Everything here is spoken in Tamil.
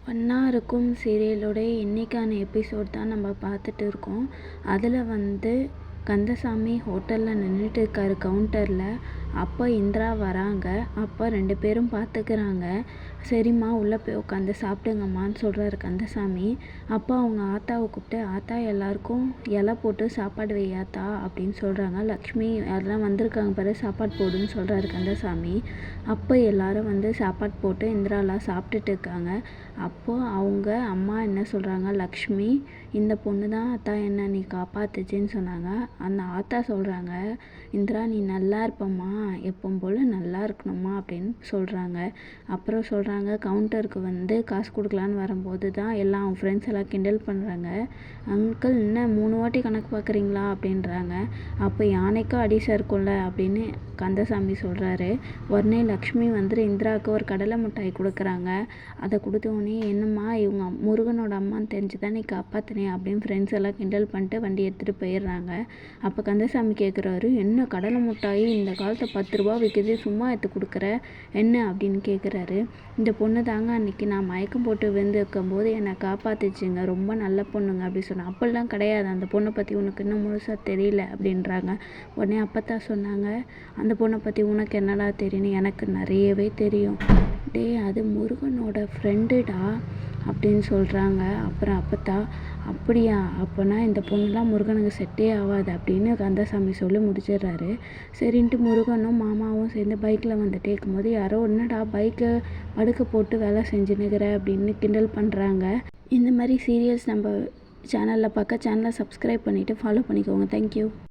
ஒன்றா இருக்கும் சீரியலோடைய இன்றைக்கான எபிசோட் தான் நம்ம பார்த்துட்டு இருக்கோம். அதில் கந்தசாமி ஹோட்டலில் நின்றுட்டு இருக்காரு கவுண்டரில். அப்போ இந்திரா வராங்க. அப்போ 2 பேரும் பார்த்துக்கிறாங்க. சரிம்மா உள்ளே போய் உட்காந்து சாப்பிடுங்கம்மான்னு சொல்கிறாரு கந்தசாமி. அப்போ அவங்க ஆத்தாவை கூப்பிட்டு, ஆத்தா எல்லாருக்கும் இலை போட்டு சாப்பாடு வையாத்தா அப்படின்னு சொல்கிறாங்க. லக்ஷ்மி அதெல்லாம் வந்திருக்காங்க பாரு, சாப்பாடு போடுன்னு சொல்கிறாரு கந்தசாமி. அப்போ எல்லாரும் சாப்பாடு போட்டு இந்திராலாம் சாப்பிட்டுட்டு இருக்காங்க. அப்போது அவங்க அம்மா என்ன சொல்கிறாங்க, லக்ஷ்மி இந்த பொண்ணு தான் அத்தா என்ன நீ காப்பாத்துச்சின்னு சொன்னாங்க. அந்த ஆத்தா சொல்கிறாங்க, இந்திரா நீ நல்லா இருப்பம்மா, எப்பவும் போல் நல்லா இருக்கணுமா அப்படின்னு சொல்கிறாங்க. அப்புறம் சொல்கிறாங்க, கவுண்டருக்கு காசு கொடுக்கலான்னு வரும்போது தான் எல்லாம் அவங்க ஃப்ரெண்ட்ஸ் எல்லாம் கிண்டல் பண்ணுறாங்க. அங்கிள் இன்னும் 3 வாட்டி கணக்கு பார்க்குறீங்களா அப்படின்றாங்க. அப்போ யானைக்கும் அடிசை இருக்கும்ல அப்படின்னு கந்தசாமி சொல்கிறாரு. உடனே லக்ஷ்மி இந்திராவுக்கு ஒரு கடலை மிட்டாய் கொடுக்குறாங்க. அதை கொடுத்தோடனே, என்னம்மா இவங்க முருகனோட அம்மான்னு தெரிஞ்சு தான் நீ காப்பாற்றினே அப்படின்னு ஃப்ரெண்ட்ஸ் எல்லாம் கிண்டல் பண்ணிட்டு வண்டி எடுத்துகிட்டு போயிடுறாங்க. அப்போ கந்தசாமி கேட்குறாரு, என்ன கடலை மிட்டாய் இந்த காலத்தை 10 ரூபா விற்கிது, சும்மா எடுத்து கொடுக்குற என்ன அப்படின்னு கேட்குறாரு. இந்த பொண்ணு தாங்க அன்றைக்கி நான் மயக்கம் போட்டு விழுந்துருக்கும்போது என்னை காப்பாற்றிச்சிங்க, ரொம்ப நல்ல பொண்ணுங்க அப்படி சொன்னேன். அப்படிலாம் கிடையாது, அந்த பொண்ணை பற்றி உனக்கு இன்னும் முழுசாக தெரியல அப்படின்றாங்க. உடனே அப்பத்தான் சொன்னாங்க, அந்த பொண்ணை பற்றி உனக்கு என்னடா தெரியும்னு, எனக்கு நிறையவே தெரியும் டே, அது முருகனோட ஃப்ரெண்டுடா அப்படின்னு சொல்கிறாங்க. அப்புறம் அப்பத்தா, அப்படியா, அப்போனா இந்த பொண்ணுலாம் முருகனுக்கு செட்டே ஆகாது அப்படின்னு கந்தசாமி சொல்லி முடிச்சிடுறாரு. சரின்ட்டு முருகனும் மாமாவும் சேர்ந்து பைக்கில் வந்துட்டே இருக்கும்போது யாரோ, என்னடா பைக்கை அடுக்க போட்டு வேலை செஞ்சுன்னுக்கிற அப்படின்னு கிண்டல் பண்ணுறாங்க. இந்த மாதிரி சீரியல்ஸ் நம்ம சேனலில் பார்க்க சேனலை சப்ஸ்கிரைப் பண்ணிவிட்டு ஃபாலோ பண்ணிக்கோங்க. தேங்க்யூ.